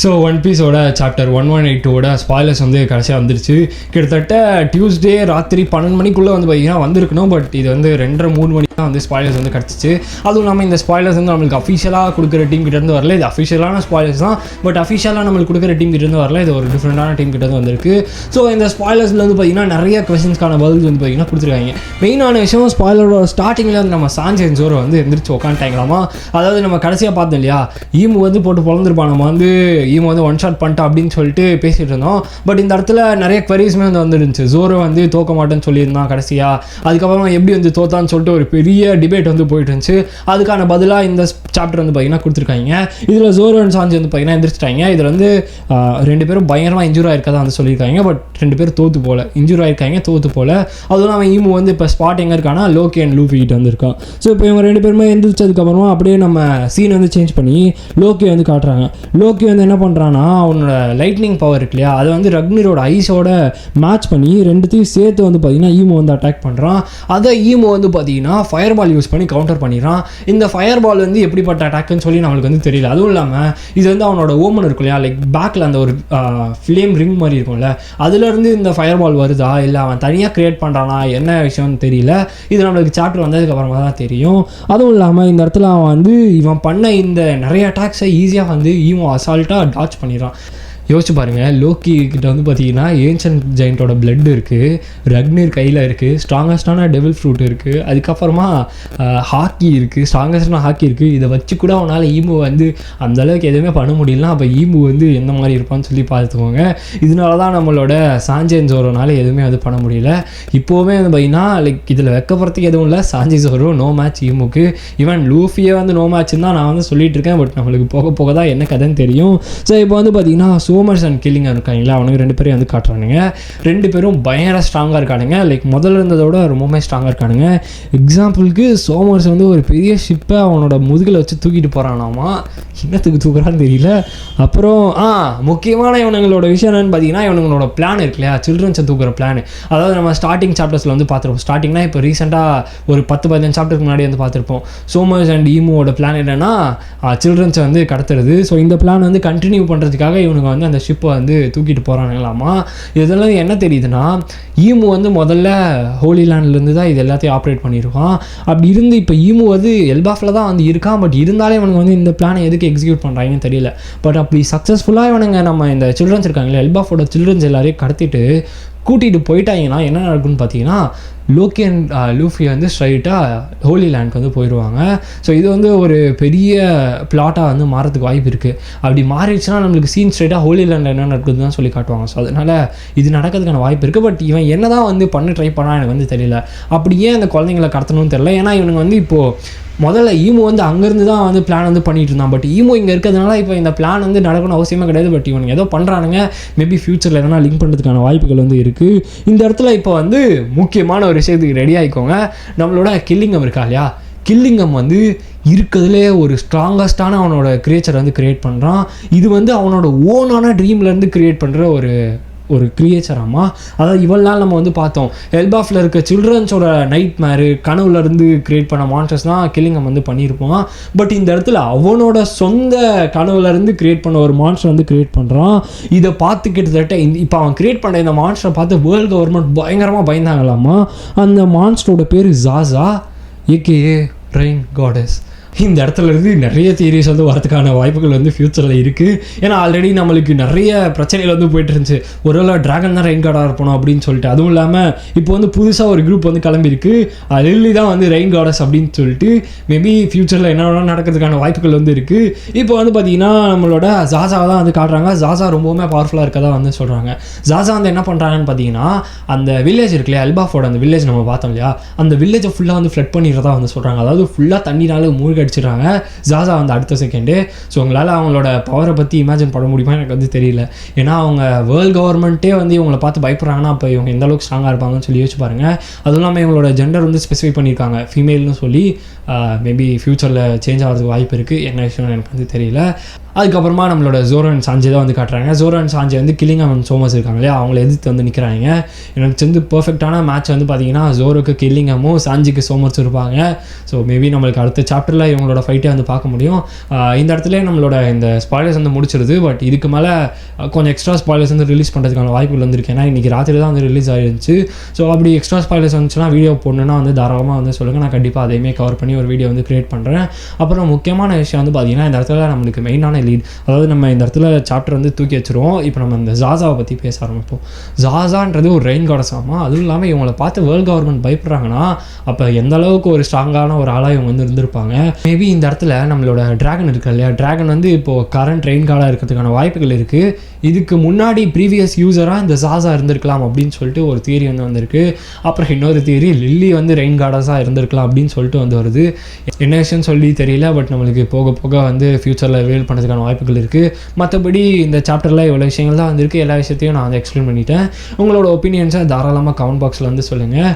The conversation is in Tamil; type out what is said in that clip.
ஸோ ஒன் பீஸோட சாப்டர் 118 ஸ்பாய்லர்ஸ் வந்து கடைசியாக வந்துருச்சு. கிட்டத்தட்ட டியூஸ்டே ராத்திரி 12 மணிக்குள்ளே வந்து பார்த்தீங்கன்னா வந்திருக்கணும். பட் இது வந்து 2:30-3 மணி தான் வந்து ஸ்பாய்லர்ஸ் வந்து கிடச்சிச்சு. அதுவும் இல்லாமல் இந்த ஸ்பாய்லர்ஸ் வந்து நம்மளுக்கு அஃபிஷியலாக கொடுக்குற டீம் கிட்டேருந்து வரல. இது அஃபிஷியலான ஸ்பாய்லர்ஸ் தான், பட் அஃபிஷியலாக நம்மளுக்கு கொடுக்குற டீம் கிட்டேருந்து வரல. இது ஒரு டிஃப்ரெண்டான டீம் கிட்டேருந்து வந்திருக்கு. ஸோ இந்த ஸ்பாய்லர்ஸில் வந்து பார்த்தீங்கன்னா நிறைய கொஸ்டின்ஸ்க்கான பதில் வந்து பார்த்தீங்கன்னா கொடுத்துருக்காங்க. மெயினான விஷயம் ஸ்பாய்லரோட ஸ்டார்டிங்கில் வந்து நம்ம சான்ஜி அண்ட் ஜோரோ வந்து எந்திரிச்சு உட்காந்துட்டாங்களாமா. அதாவது நம்ம கடைசியாக பார்த்தோம் இல்லையா, ஈமு வந்து போட்டு பொழந்துருப்பான், நம்ம வந்து ஈமு வந்து ஒன் ஷாட் பண்ணிட்டா அப்படின்னு சொல்லிட்டு பேசிகிட்டு இருந்தோம். பட் இந்த இடத்துல நிறைய குவரிஸ்மே வந்து வந்துருந்துச்சு. ஜோரோ வந்து தோக்க மாட்டேன்னு சொல்லியிருந்தான் கடைசியாக, அதுக்கப்புறமா எப்படி வந்து தோத்தான்னு சொல்லிட்டு ஒரு பெரிய டிபேட் வந்து போயிட்டு இருந்துச்சு. அதுக்கான பதிலாக இந்த சாப்டர் வந்து பார்த்தீங்கன்னா கொடுத்துருக்காங்க. இதில் ஜோரோ அண்ட் சான்ஜி வந்து பார்த்தீங்கன்னா எந்திரிச்சிட்டாங்க. இதில் வந்து 2 பேரும் பயங்கரமாக இன்ஜூர் ஆயிருக்கதான் வந்து சொல்லியிருக்காங்க. பட் 2 பேர் தோற்று போல, இன்ஜூர் ஆயிருக்காங்க, தோற்று போல. அதுவும் இல்லாமல் ஈமு வந்து இப்போ ஸ்பாட் எங்கே இருக்கானா லோக்கி அண்ட் லூஃபி கிட்ட வந்துருக்கான். ஸோ இப்போ இவங்க 2 பேருமே எந்திரிச்சதுக்கப்புறமா அப்படியே நம்ம சீன் வந்து சேஞ்ச் பண்ணி லோக்கி வந்து காட்டுறாங்க. லோக்கி வந்து என்ன பண்ணுறான்னா, அவனோட லைட்னிங் பவர் இருக்கு இல்லையா, அதை வந்து ரக்னிரோட ஐஸோட மேட்ச் பண்ணி 2த்தையும் சேர்த்து வந்து பார்த்தீங்கன்னா ஈமோ வந்து அட்டாக் பண்ணுறான். அதை ஈமோ வந்து பார்த்தீங்கன்னா ஃபயர் பால் யூஸ் பண்ணி கவுண்டர் பண்ணிடுறான். இந்த ஃபயர் பால் வந்து எப்படிப்பட்ட அட்டாக்னு சொல்லி நம்மளுக்கு வந்து தெரியல. அதுவும் இல்லாமல் இது வந்து அவனோட ஓமன் இருக்கும் இல்லையா, லைக் பேக்கில் அந்த ஒரு ஃப்ளேம் ரிங் மாதிரி இருக்கும்ல, அதுலேருந்து இந்த ஃபயர் பால் வருதா இல்லை அவன் தனியாக க்ரியேட் பண்ணுறானா என்ன விஷயம்னு தெரியல. இது நம்மளுக்கு சாப்டர் வந்ததுக்கு அப்புறமா தான் தெரியும். அதுவும் இல்லாமல் இந்த இடத்துல அவன் வந்து இவன் பண்ண இந்த நிறைய அட்டாக்ஸை ஈஸியாக வந்து ஈமோ அசால்ட்டாக டாச் பண்ணிடுறான். யோசிச்சு பாருங்கள், லோக்கி கிட்ட வந்து பார்த்தீங்கன்னா ஏன்ஷன்ட் ஜெயண்டோட பிளட் இருக்குது, ரக்னிர் கையில் இருக்குது, ஸ்ட்ராங்கஸ்டான டெவில் ஃப்ரூட் இருக்குது, அதுக்கப்புறமா ஹாக்கி இருக்குது, ஸ்ட்ராங்கஸ்டான ஹாக்கி இருக்குது. இதை வச்சு கூட அவனால் ஈமு வந்து அந்தளவுக்கு எதுவுமே பண்ண முடியலனா அப்போ ஈமு வந்து எந்த மாதிரி இருப்பான்னு சொல்லி பார்த்துக்கோங்க. இதனால தான் நம்மளோட சான்ஜி அண்ட் ஜோரோனால எதுவுமே வந்து பண்ண முடியல. இப்போவுமே வந்து பார்த்தீங்கன்னா லைக் இதில் வைக்கப்படுறதுக்கு எதுவும் இல்லை. சான்ஜி ஜோரோ நோ மேட்ச் ஈமுக்கு. ஈவன் லூஃபியே வந்து நோ மேட்ச்னு தான் நான் வந்து சொல்லிட்டு இருக்கேன். பட் நம்மளுக்கு போக போக தான் என்ன கதைன்னு தெரியும். ஸோ இப்போ வந்து பார்த்தீங்கன்னா சோமர்ஸ் அண்ட் கில்லிங்காக இருக்காங்களா, அவனுக்கு 2 பேரையும் வந்து காட்டுறானுங்க. 2 பேரும் பயங்கர ஸ்ட்ராங்காக இருக்கானுங்க. லைக் முதல்ல இருந்ததோட ரொம்பவுமே ஸ்ட்ராங்காக இருக்கானுங்க. எக்ஸாம்பிளுக்கு சோமர்ஸ் வந்து ஒரு பெரிய ஷிப்பை அவனோட முதுகில் வச்சு தூக்கிட்டு போகிறானாமா. என்னத்துக்கு தூக்குறான்னு தெரியல. அப்புறம் முக்கியமான இவனுங்களோட விஷயம் என்னன்னு பார்த்தீங்கன்னா, இவனுங்களோட பிளான் இருக்கு இல்லையா, சில்ட்ரன்ஸை தூக்குற பிளான். அதாவது நம்ம ஸ்டார்டிங் சாப்டர்ஸில் வந்து பார்த்துருப்போம். ஸ்டார்டிங்னா இப்போ ரீசெண்டாக ஒரு 10-15 சாப்டருக்கு முன்னாடி வந்து பார்த்துருப்போம். சோமர்ஸ் அண்ட் ஈமோட பிளான் என்னென்னா சில்ட்ரன்ஸை வந்து கடத்துறது. ஸோ இந்த பிளான் வந்து கண்டினியூ பண்ணுறதுக்காக இவனுங்க வந்து அந்த ஷிப்பை வந்து தூக்கிட்டு போகிறானுங்களாமா. இதெல்லாம் என்ன தெரியுதுன்னா, ஈமு வந்து முதல்ல ஹோலி லேண்ட்லேருந்து தான் இது எல்லாத்தையும் ஆப்ரேட் பண்ணியிருக்கான். அப்படி இருந்து இப்போ ஈமு வந்து எல்பாஃபில் தான் வந்து இருக்கான். பட் இருந்தாலே இவனுங்க வந்து இந்த பிளானை எதுக்கு எக்ஸிக்யூட் பண்ணுறாங்கன்னு தெரியல. பட் அப்படி சக்ஸஸ்ஃபுல்லாக இவனுங்க நம்ம இந்த சில்ட்ரன்ஸ் இருக்காங்களே, எல்பாஃபோட சில்ட்ரன்ஸ் எல்லாரையும் கடத்திட்டு கூட்டிகிட்டு போயிட்டாங்கன்னா என்ன நடக்குன்னு பார்த்தீங்கன்னா, லோக்கி அண்ட் லூஃபி வந்து ஸ்ட்ரைட்டாக ஹோலி லேண்ட்க்கு வந்து போயிடுவாங்க. ஸோ இது வந்து ஒரு பெரிய பிளாட்டாக வந்து மாறதுக்கு வாய்ப்பு இருக்குது. அப்படி மாறிடுச்சுன்னா நம்மளுக்கு சீன் ஸ்ட்ரைட்டாக ஹோலி லேண்டில் என்ன நடக்குதுன்னு தான் சொல்லி காட்டுவாங்க. ஸோ அதனால் இது நடக்கிறதுக்கான வாய்ப்பு இருக்குது. பட் இவன் என்ன தான் வந்து பண்ண ட்ரை பண்ணால் எனக்கு வந்து தெரியல. அப்படியே அந்த குழந்தைங்களை கடத்தணும்னு தெரியல. ஏன்னா இவனுங்க வந்து இப்போது முதல்ல ஈமோ வந்து அங்கேருந்து தான் வந்து பிளான் வந்து பண்ணிட்டு இருந்தான். பட் ஈமோ இங்கே இருக்கிறதுனால இப்போ இந்த பிளான் வந்து நடக்கணும் அவசியமே கிடையாது. பட் இவனுங்க ஏதோ பண்ணுறானுங்க. மேபி ஃபியூச்சரில் எதனா லிங்க் பண்ணுறதுக்கான வாய்ப்புகள் வந்து இருக்குது. இந்த இடத்துல இப்போ வந்து முக்கியமான ஒரு விஷயத்துக்கு ரெடி ஆகிக்கோங்க. நம்மளோட கில்லிங்கம் இருக்கா இல்லையா, கில்லிங்கம் வந்து இருக்கிறதுலே ஒரு ஸ்ட்ராங்கஸ்டான அவனோட கிரியேச்சர் வந்து க்ரியேட் பண்ணுறான். இது வந்து அவனோட ஓனான ட்ரீம்லேருந்து க்ரியேட் பண்ணுற ஒரு கிரியேச்சராமா. அதாவது இவ்வளோ நாள் நம்ம வந்து பார்த்தோம், எல்பாஃபில் இருக்க சில்ட்ரன்ஸோட நைட் மேரு கனவுலேருந்து க்ரியேட் பண்ண மான்ஸ்டர்ஸ் தான் கில்லிங்கம் வந்து பண்ணியிருப்போம். பட் இந்த இடத்துல அவனோட சொந்த கனவுலேருந்து க்ரியேட் பண்ண ஒரு மான்ஸ்டர் வந்து க்ரியேட் பண்ணுறான். இதை பார்த்து கிட்டத்தட்ட இப்போ அவன் க்ரியேட் பண்ண இந்த மான்ஸ்டரை பார்த்து வேர்ல்டு கவர்மெண்ட் பயங்கரமாக பயந்தாங்களாமா. அந்த மான்ஸ்டரோட பேர் ஜாசா, ஏகேஏ ரெயின் காடஸ். இந்த இடத்துல இருந்து நிறைய தியரிஸ் வந்து வரதுக்கான வாய்ப்புகள் வந்து ஃப்யூச்சரில் இருக்குது. ஏன்னா ஆல்ரெடி நம்மளுக்கு நிறைய பிரச்சனைகள் வந்து போயிட்டு இருந்துச்சு. ஒருவேளை ட்ராகன் தான் ரெயின் காடாக இருப்பணும் அப்படின்னு சொல்லிட்டு. அதுவும் இல்லாமல் இப்போ வந்து புதுசாக ஒரு குரூப் வந்து கிளம்பியிருக்கு, லில்லி தான் வந்து ரெயின் காடஸ் அப்படின்னு சொல்லிட்டு. மேபி ஃப்யூச்சரில் என்ன நடக்கிறதுக்கான வாய்ப்புகள் வந்து இருக்குது. இப்போ வந்து பார்த்திங்கன்னா நம்மளோட ஜாசாவை தான் வந்து காட்டுறாங்க. ஜாசா ரொம்பவுமே பவர்ஃபுல்லாக இருக்கதான் வந்து சொல்கிறாங்க. ஜாசா வந்து என்ன பண்ணுறாங்கன்னு பார்த்தீங்கன்னா, அந்த வில்லேஜ் இருக்கு இல்லையா, எல்பாஃபோட அந்த வில்லேஜ் நம்ம பார்த்தோம் இல்லையா, அந்த வில்லேஜை ஃபுல்லாக வந்து ஃப்ளட் பண்ணிடுறதா வந்து சொல்கிறாங்க. அதாவது ஃபுல்லாக தண்ணினால மூழ்கி அடிச்சிடுறாங்க ஜாசா வந்து அடுத்த செகண்டு. ஸோ உங்களால் அவங்களோட பவரை பற்றி இமேஜின் பண்ண முடியுமா எனக்கு வந்து தெரியல. ஏன்னா அவங்க வேர்ல்டு கவர்மெண்ட்டே வந்து இவங்களை பார்த்து பயப்படுறாங்கன்னா அப்போ இவங்க எந்த அளவுக்கு ஸ்ட்ராங்காக இருப்பாங்கன்னு சொல்லி யோசிச்சு பாருங்கள். அதுவும் இல்லாமல் இவங்களோட ஜெண்டர் வந்து ஸ்பெசிஃபை பண்ணியிருக்காங்க, ஃபீமேல்னு சொல்லி. மேபி ஃப்யூச்சரில் சேஞ்ச் ஆகிறதுக்கு வாய்ப்பு இருக்குது. என்ன விஷயம் எனக்கு வந்து தெரியல. அதுக்கப்புறமா நம்மளோட ஜோரோ அண்ட் சாஞ்சி தான் வந்து காட்டுறாங்க. ஜோரோ அண்ட் சாஞ்சி வந்து கில்லிங்ஹாம் அண்ட் சோமஸ் இருக்காங்க இல்லையா, அவங்கள எதிர்த்து வந்து நிற்கிறாங்க. எனக்கு வந்து பர்ஃபெக்டான மேட்ச் வந்து பார்த்தீங்கன்னா ஜோரோக்கு கில்லிங்ஹாமும் சாஞ்சிக்கு சோமஸ் இருப்பாங்க. ஸோ மேபி நம்மளுக்கு அடுத்த சாப்டரில் இவங்களோட ஃபைட்டை வந்து பார்க்க முடியும். இந்த இடத்துல நம்மளோட இந்த ஸ்பாய்லர்ஸ் வந்து முடிச்சிருது. பட் இதுக்கு மேலே கொஞ்சம் எக்ஸ்ட்ரா ஸ்பாய்லர்ஸ் வந்து ரிலீஸ் பண்ணுறதுக்கான வாய்ப்புகள் வந்துருக்கு. ஏன்னா இன்றைக்கி ராத்திரி தான் வந்து ரிலீஸ் ஆகிருந்துச்சு. ஸோ அப்படி எக்ஸ்ட்ரா ஸ்பாய்லர்ஸ் வந்துச்சுன்னா வீடியோ போடணுன்னா வந்து தாராளமாக வந்து சொல்லுங்கள். நான் கண்டிப்பாக அதையுமே கவர் பண்ணி ஒரு வீடியோ வந்து க்ரியேட் பண்ணுறேன். அப்புறம் முக்கியமான விஷயம் வந்து பார்த்தீங்கன்னா இந்த இடத்துல நம்மளுக்கு மெயினான லீட், அதாவது நம்ம இந்த இடத்துல சாப்டர் வந்து தூக்கி வச்சுருவோம். இப்போ நம்ம இந்த ஜாஸாவை பற்றி பேச ஆரம்பிப்போம். ஜாஸான்றது ஒரு ரெயின் காடஸ் ஆமா. அதுவும் இல்லாமல் இவங்களை பார்த்து வேர்ல்டு கவர்மெண்ட் பயப்படுறாங்கன்னா அப்போ எந்த அளவுக்கு ஒரு ஸ்ட்ராங்கான ஒரு ஆளாக இவங்க வந்து இருந்திருப்பாங்க. மேபி இந்த இடத்துல நம்மளோட டிராகன் இருக்கு இல்லையா, டிராகன் வந்து இப்போது கரண்ட் ரெயின் கார்டாக இருக்கிறதுக்கான வாய்ப்புகள் இருக்குது. இதுக்கு முன்னாடி ப்ரீவியஸ் யூஸராக இந்த ஜாஸா இருந்திருக்கலாம் அப்படின்னு சொல்லிட்டு ஒரு தியரி வந்து வந்திருக்கு. அப்புறம் இன்னொரு தியரி லில்லி வந்து ரெயின் கார்டஸாக இருந்திருக்கலாம் அப்படின்னு சொல்லிட்டு வந்து வருது. என்ன விஷயம் சொல்லி தெரியல. பட் நம்மளுக்கு போக போக வந்து ஃப்யூச்சரில் ரிவீல் பண்ணுறதுக்கான வாய்ப்புகள் இருக்குது. மற்றபடி இந்த சாப்டரில் இவ்வளோ விஷயங்கள் தான் வந்திருக்கு. எல்லா விஷயத்தையும் நான் வந்து எக்ஸ்பிளைன் பண்ணிட்டேன். உங்களோட ஒப்பீனியன்ஸை தாராளமாக கமெண்ட் பாக்ஸில் வந்து சொல்லுங்கள்.